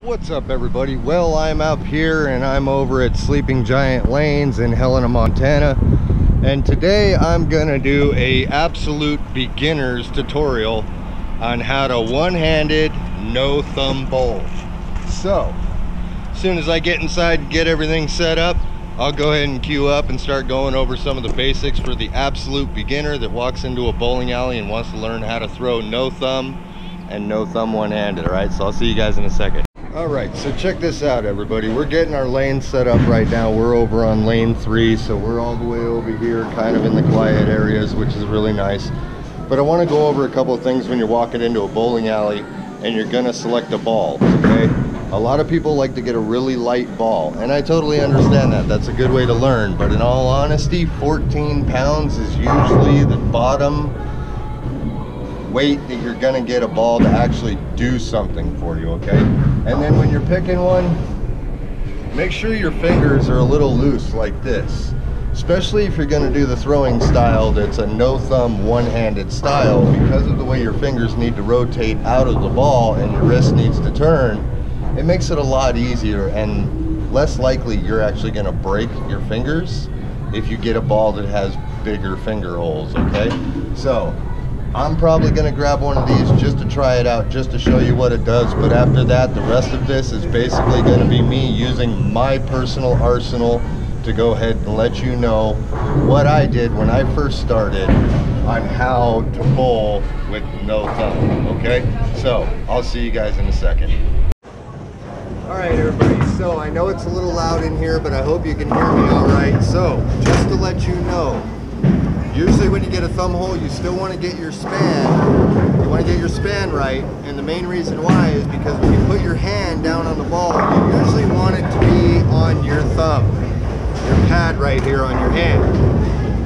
What's up, everybody? Well, I'm up here and I'm over at Sleeping Giant Lanes in Helena, Montana, and today I'm gonna do a absolute beginner's tutorial on how to one-handed no thumb bowl. So as soon as I get inside and get everything set up, I'll go ahead and queue up and start going over some of the basics for the absolute beginner that walks into a bowling alley and wants to learn how to throw no thumb and no thumb one-handed. All right, so I'll see you guys in a second. All right, so check this out, everybody. We're getting our lane set up right now. We're over on lane 3, so we're all the way over here, kind of in the quiet areas, which is really nice. But I want to go over a couple of things when you're walking into a bowling alley and you're gonna select a ball, okay? A lot of people like to get a really light ball, and I totally understand that. That's a good way to learn, but in all honesty, 14 pounds is usually the bottom weight that you're gonna get a ball to actually do something for you, okay? And then when you're picking one, make sure your fingers are a little loose like this, especially if you're gonna do the throwing style that's a no thumb one-handed style. Because of the way your fingers need to rotate out of the ball and your wrist needs to turn, it makes it a lot easier and less likely you're actually gonna break your fingers if you get a ball that has bigger finger holes, okay? So I'm probably gonna grab one of these just to try it out, just to show you what it does. But after that, the rest of this is basically gonna be me using my personal arsenal to go ahead and let you know what I did when I first started on how to bowl with no thumb, okay? So I'll see you guys in a second. All right, everybody, so I know it's a little loud in here, but I hope you can hear me all right. So just to let you know, usually when you get a thumb hole, you still want to get your span. You want to get your span right, and the main reason why is because when you put your hand down on the ball, you usually want it to be on your thumb, your pad right here on your hand,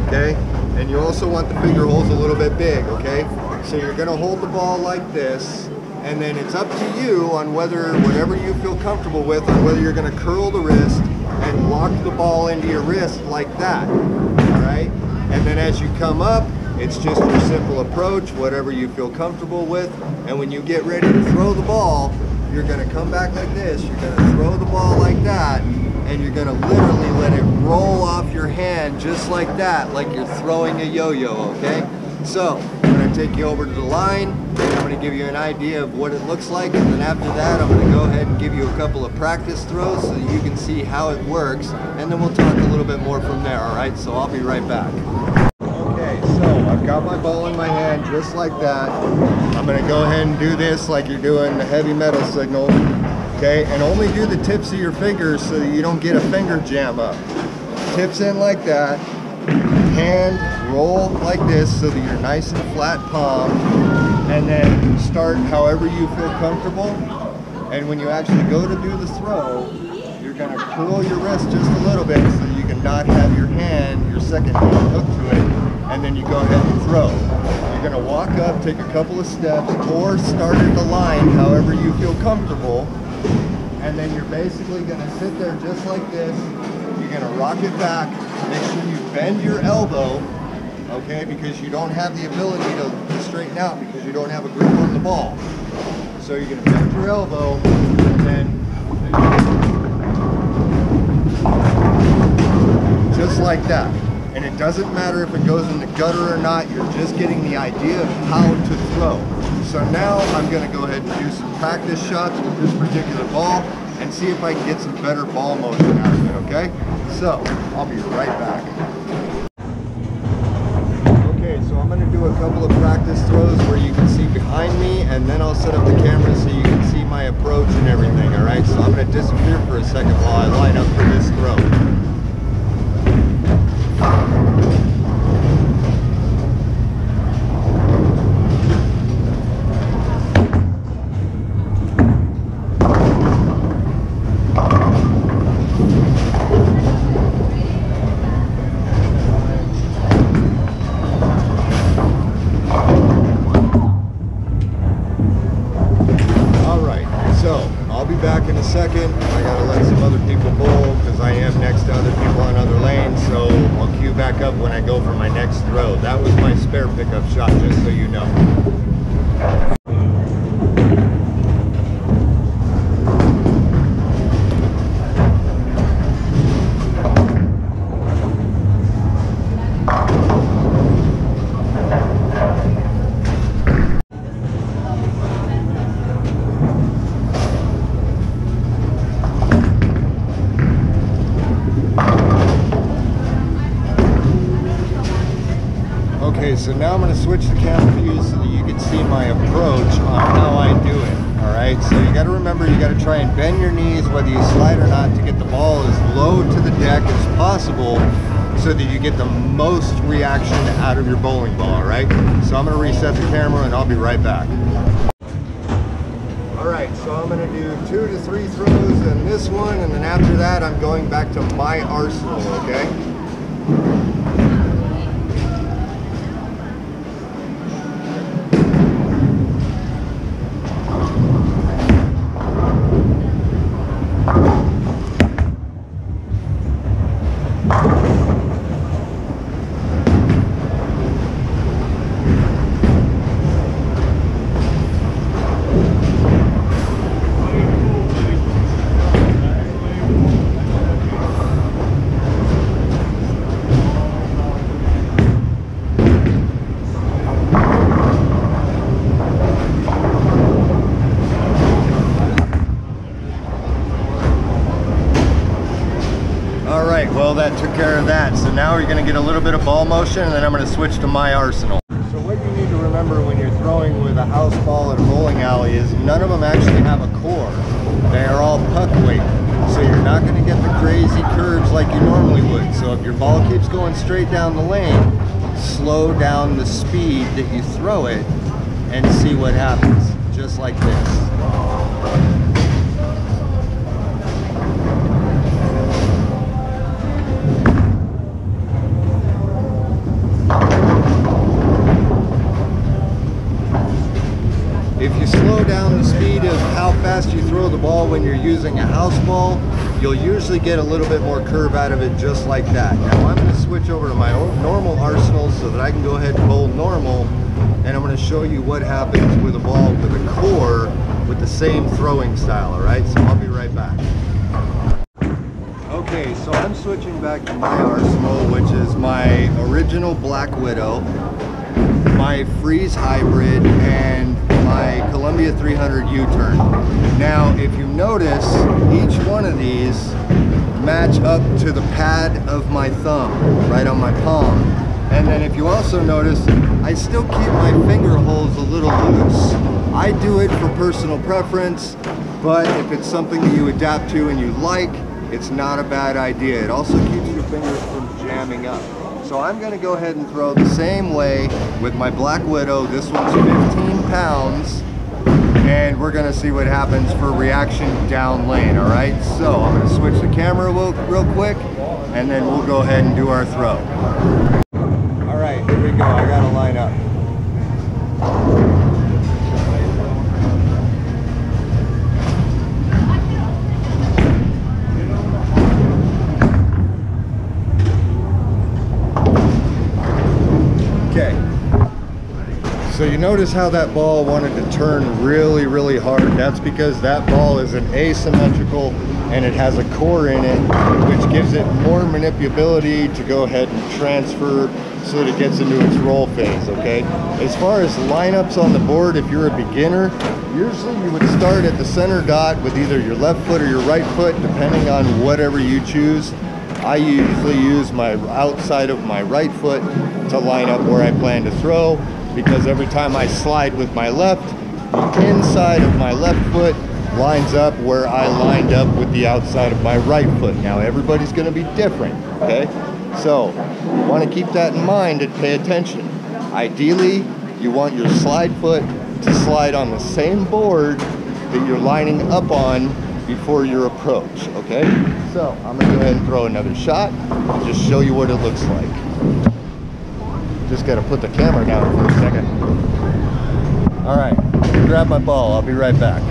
okay? And you also want the finger holes a little bit big, okay? So you're going to hold the ball like this, and then it's up to you on whatever you feel comfortable with, on whether you're going to curl the wrist and lock the ball into your wrist like that, all right? And then as you come up, it's just your simple approach, whatever you feel comfortable with. And when you get ready to throw the ball, you're gonna come back like this, you're gonna throw the ball like that, and you're gonna literally let it roll off your hand just like that, like you're throwing a yo-yo, okay? So, I'm gonna take you over to the line, and I'm gonna give you an idea of what it looks like, and then after that, I'm gonna go ahead and give you a couple of practice throws so that you can see how it works, and then we'll talk a little bit more from there, all right? So I'll be right back. Okay, so I've got my ball in my hand just like that. I'm gonna go ahead and do this like you're doing the heavy metal signal, okay? And only do the tips of your fingers so that you don't get a finger jam up. Tips in like that, hand roll like this so that you're nice and flat palm, and then start however you feel comfortable. And when you actually go to do the throw, you're gonna curl your wrist just a little bit so that you can not have your hand, your second hand hooked to it, and then you go ahead and throw. You're gonna walk up, take a couple of steps, or start at the line however you feel comfortable, and then you're basically gonna sit there just like this. You're gonna rock it back, make sure you bend your elbow, okay, because you don't have the ability to straighten out because you don't have a grip on the ball. So you're gonna bend your elbow, and then just like that. And it doesn't matter if it goes in the gutter or not, you're just getting the idea of how to throw. So now I'm gonna go ahead and do some practice shots with this particular ball and see if I can get some better ball motion out of it, okay? So, I'll be right back. Okay, so I'm gonna do a couple of practice throws where you can see behind me, and then I'll set up the camera so you can see my approach and everything, all right? So I'm gonna disappear for a second while I line up for this throw. Back in a second. I gotta let some other people bowl because I am next to other people on other lanes, so I'll queue back up when I go for my next throw. That was my spare pickup shot, just so you know. so now I'm going to switch the camera view so that you can see my approach on how I do it. All right, so you got to remember, you got to try and bend your knees, whether you slide or not, to get the ball as low to the deck as possible so that you get the most reaction out of your bowling ball, all right? So I'm going to reset the camera and I'll be right back. All right, so I'm going to do 2 to 3 throws in this one, and then after that, I'm going back to my arsenal, okay? Well, that took care of that. So now you're going to get a little bit of ball motion, and then I'm going to switch to my arsenal. So what you need to remember when you're throwing with a house ball at a bowling alley is none of them actually have a core. They are all puck weight. So you're not going to get the crazy curves like you normally would. So if your ball keeps going straight down the lane, slow down the speed that you throw it and see what happens. Just like this. If you slow down the speed of how fast you throw the ball when you're using a house ball, you'll usually get a little bit more curve out of it just like that. Now I'm going to switch over to my normal arsenal so that I can go ahead and bowl normal, and I'm going to show you what happens with a ball with a core with the same throwing style, alright? So I'll be right back. Okay, so I'm switching back to my arsenal, which is my original Black Widow, my Freeze Hybrid, and my Columbia 300 U-turn. Now, if you notice, each one of these match up to the pad of my thumb, right on my palm. And then if you also notice, I still keep my finger holes a little loose. I do it for personal preference, but if it's something that you adapt to and you like, it's not a bad idea. It also keeps your fingers from jamming up. So I'm going to go ahead and throw the same way with my Black Widow. This one's 15 pounds, and we're going to see what happens for reaction down lane, all right? So I'm going to switch the camera real quick, and then we'll go ahead and do our throw. All right, here we go. I got to line up. So you notice how that ball wanted to turn really, really hard. That's because that ball is an asymmetrical and it has a core in it, which gives it more manipulability to go ahead and transfer so that it gets into its roll phase, okay? As far as lineups on the board, if you're a beginner, usually you would start at the center dot with either your left foot or your right foot, depending on whatever you choose. I usually use my outside of my right foot to line up where I plan to throw, because every time I slide with my left, the inside of my left foot lines up where I lined up with the outside of my right foot. Now everybody's going to be different, okay? So you want to keep that in mind and pay attention. Ideally, you want your slide foot to slide on the same board that you're lining up on before your approach, okay? So I'm going to go ahead and throw another shot and just show you what it looks like. Just got to put the camera down for a second. All right, grab my ball. I'll be right back.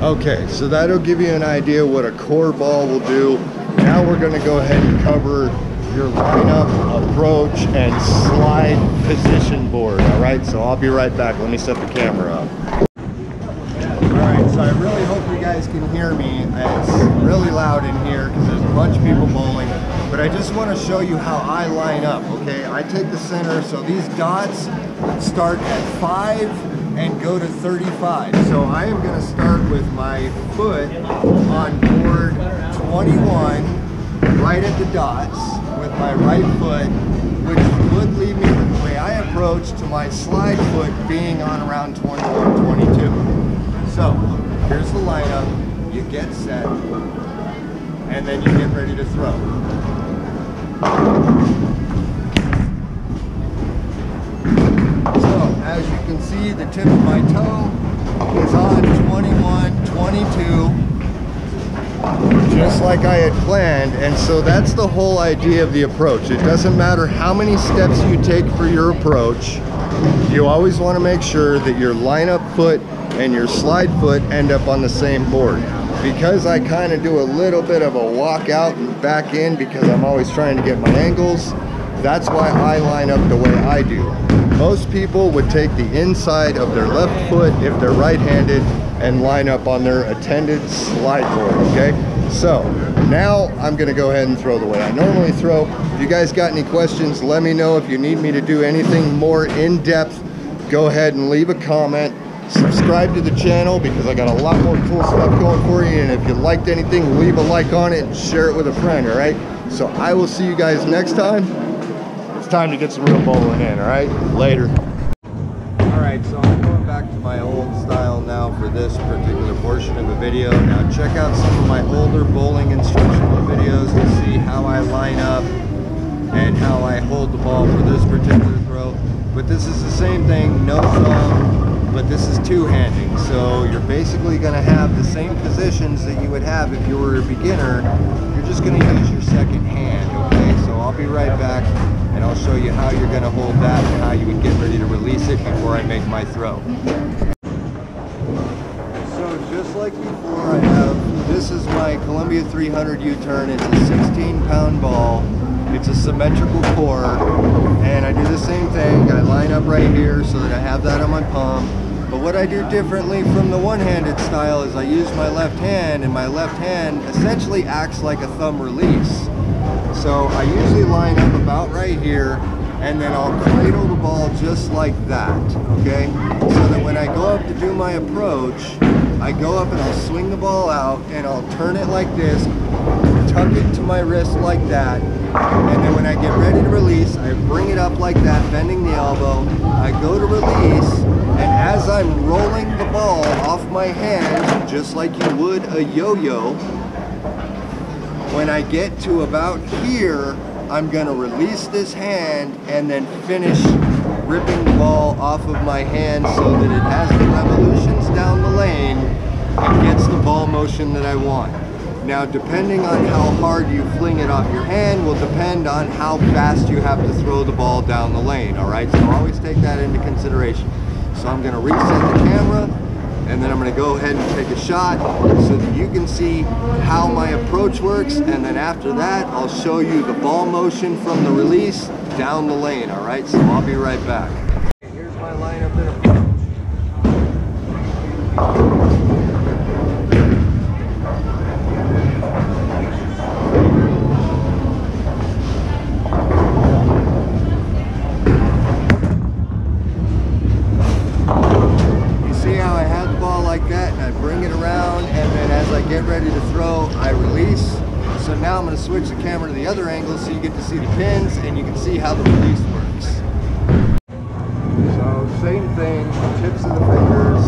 Okay, so that'll give you an idea what a core ball will do. Now we're going to go ahead and cover your lineup, approach, and slide position board. All right, so I'll be right back. Let me set the camera up. All right, so I really hope you guys can hear me. It's really loud in here because there's a bunch of people bowling. but I just want to show you how I line up, okay? I take the center, so these dots start at 5 and go to 35. So I am going to start with my foot on board 21, right at the dots, with my right foot, which would lead me the way I approach to my slide foot being on around 21, 22. So here's the lineup. You get set, and then you get ready to throw. So as you can see, the tip of my toe is on 21, 22, just like I had planned. And so that's the whole idea of the approach. It doesn't matter how many steps you take for your approach, you always want to make sure that your lineup foot and your slide foot end up on the same board. Because I kind of do a little bit of a walk out and back in because I'm always trying to get my angles, that's why I line up the way I do. Most people would take the inside of their left foot if they're right-handed and line up on their attended slide board, okay? So now I'm gonna go ahead and throw the way I normally throw. If you guys got any questions, let me know. If you need me to do anything more in-depth, go ahead and leave a comment. Subscribe to the channel because I got a lot more cool stuff going for you. And if you liked anything, leave a like on it and share it with a friend, all right? So I will see you guys next time. It's time to get some real bowling in, all right? Later. All right, so I'm going back to my old style now for this particular portion of the video. Now check out some of my older bowling instructional videos to see how I line up and how I hold the ball for this particular throw. But this is the same thing, no thumb, but this is two-handing. So you're basically gonna have the same positions that you would have if you were a beginner. You're just gonna use your second hand, okay? So I'll be right back and I'll show you how you're gonna hold that and how you would get ready to release it before I make my throw. So just like before, I have, this is my Columbia 300 U-turn. It's a 16-pound ball. It's a symmetrical core, and I do the same thing. I line up right here so that I have that on my palm. But what I do differently from the one-handed style is I use my left hand, and my left hand essentially acts like a thumb release. So I usually line up about right here, and then I'll cradle the ball just like that, okay? So that when I go up to do my approach, I go up and I'll swing the ball out, and I'll turn it like this, tuck it to my wrist like that, and then when I get ready to release, I bring it up like that, bending the elbow. I go to release, and as I'm rolling the ball off my hand, just like you would a yo-yo, when I get to about here, I'm gonna release this hand and then finish ripping the ball off of my hand so that it has the revolutions down the lane and gets the ball motion that I want. Now, depending on how hard you fling it off your hand will depend on how fast you have to throw the ball down the lane, all right? So always take that into consideration. So I'm gonna reset the camera, and then I'm gonna go ahead and take a shot so that you can see how my approach works, and then after that, I'll show you the ball motion from the release down the lane, all right? So I'll be right back. Here's my lineup and approach. Like that, and I bring it around, and then as I get ready to throw, I release. So now I'm going to switch the camera to the other angle so you get to see the pins and you can see how the release works. So same thing, tips of the fingers,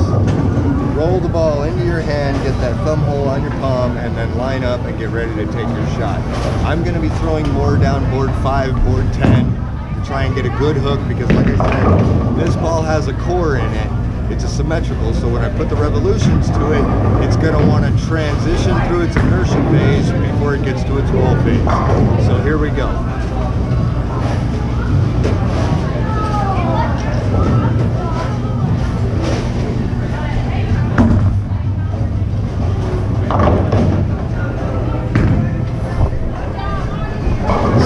roll the ball into your hand, get that thumb hole on your palm, and then line up and get ready to take your shot. I'm going to be throwing more down board 5, board 10 to try and get a good hook because, like I said, this ball has a core in it. It's a symmetrical, so when I put the revolutions to it, it's going to want to transition through its inertia phase before it gets to its roll phase. So here we go.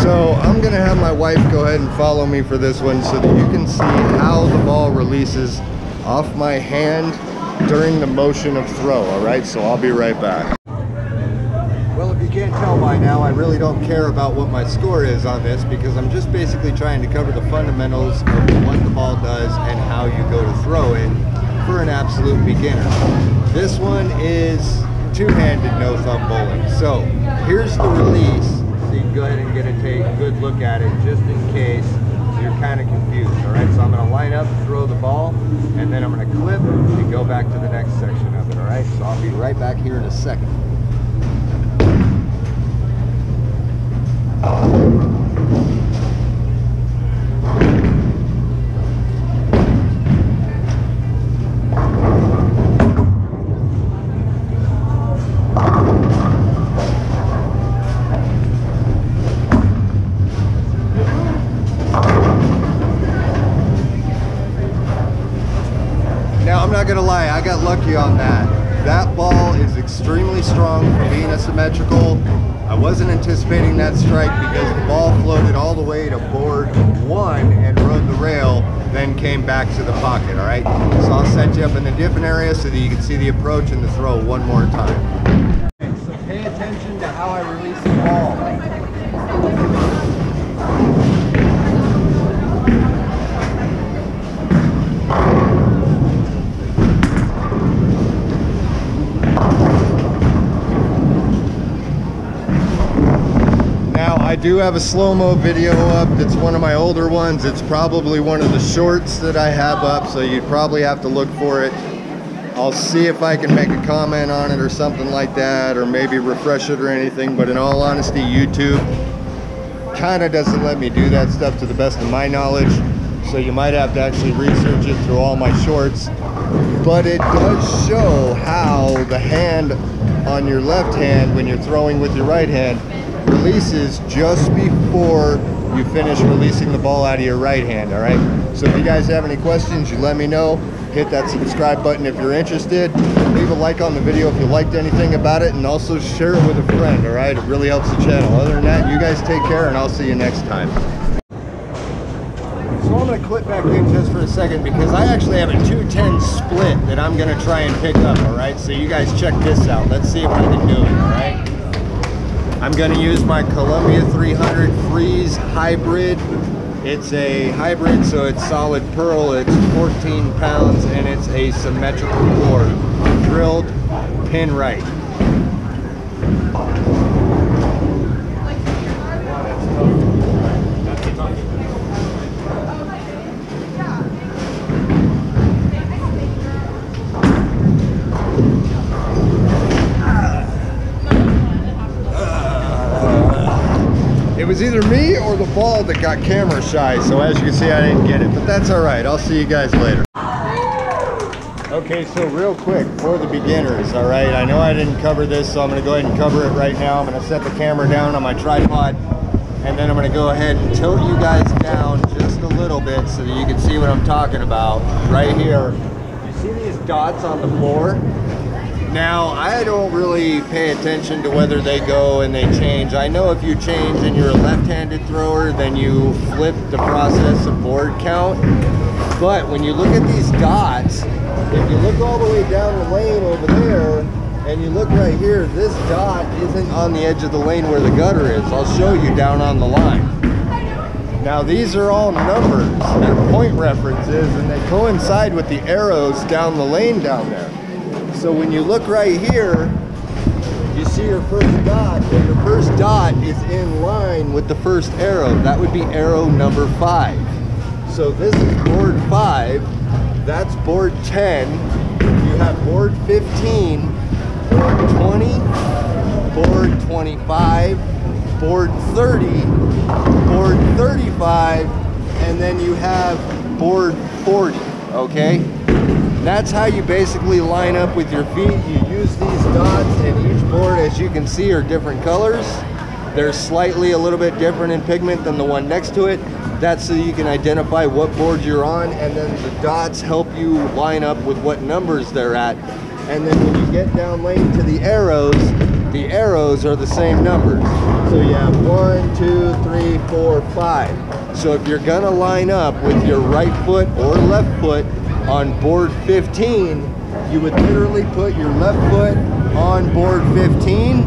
So I'm going to have my wife go ahead and follow me for this one so that you can see how the ball releases off my hand during the motion of throw, all right? So I'll be right back. Well, if you can't tell by now, I really don't care about what my score is on this because I'm just basically trying to cover the fundamentals of what the ball does and how you go to throw it for an absolute beginner. This one is two-handed no-thumb bowling. So here's the release, so you can go ahead and get a good look at it just in case you're kind of confused. All right, so I'm going to line up, throw the ball, and then I'm going to clip and go back to the next section of it. All right, so I'll be right back here in a second. Now, I'm not gonna lie, I got lucky on that. That ball is extremely strong for being asymmetrical. I wasn't anticipating that strike because the ball floated all the way to board 1 and rode the rail, then came back to the pocket, all right? So I'll set you up in a different area so that you can see the approach and the throw one more time. Okay, so pay attention to how I release the ball. I do have a slow-mo video up. It's one of my older ones. It's probably one of the shorts that I have up, so you'd probably have to look for it. I'll see if I can make a comment on it or something like that, or maybe refresh it or anything, but in all honesty, YouTube kind of doesn't let me do that stuff to the best of my knowledge, so you might have to actually research it through all my shorts. But it does show how the hand on your left hand, when you're throwing with your right hand, releases just before you finish releasing the ball out of your right hand. All right, so if you guys have any questions, you let me know. Hit that subscribe button if you're interested. Leave a like on the video if you liked anything about it, and also share it with a friend. All right, it really helps the channel. Other than that, you guys take care, and I'll see you next time. So I'm going to clip back in just for a second because I actually have a 210 split that I'm going to try and pick up. All right, so you guys check this out. Let's see if I can do it. All right, I'm going to use my Columbia 300 Freeze Hybrid. It's a hybrid, so it's solid pearl. It's 14 pounds, and it's a symmetrical core, drilled pin right. It was either me or the ball that got camera shy, so as you can see, I didn't get it, but that's all right. I'll see you guys later. Okay, so real quick, for the beginners, all right, I know I didn't cover this, so I'm going to go ahead and cover it right now. I'm going to set the camera down on my tripod, and then I'm going to go ahead and tilt you guys down just a little bit so that you can see what I'm talking about right here. You see these dots on the floor? Now, I don't really pay attention to whether they go and they change. I know if you change and you're a left-handed thrower, then you flip the process of board count. But when you look at these dots, if you look all the way down the lane over there, and you look right here, this dot isn't on the edge of the lane where the gutter is. I'll show you down on the line. Now, these are all numbers. They're point references, and they coincide with the arrows down the lane down there. So when you look right here, you see your first dot, and your first dot is in line with the first arrow. That would be arrow number 5. So this is board 5, that's board 10, you have board 15, board 20, board 25, board 30, board 35, and then you have board 40, okay? That's how you basically line up with your feet. You use these dots, and each board, as you can see, are different colors. They're slightly a little bit different in pigment than the one next to it. That's so you can identify what board you're on, and then the dots help you line up with what numbers they're at. And then when you get down lane to the arrows are the same numbers. So you have 1, 2, 3, 4, 5. So if you're gonna line up with your right foot or left foot on board 15, you would literally put your left foot on board 15,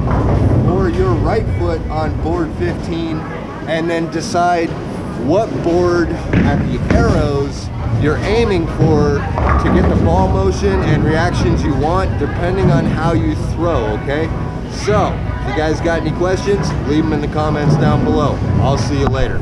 or your right foot on board 15 and then decide what board at the arrows you're aiming for to get the ball motion and reactions you want depending on how you throw, okay? So, if you guys got any questions, leave them in the comments down below. I'll see you later.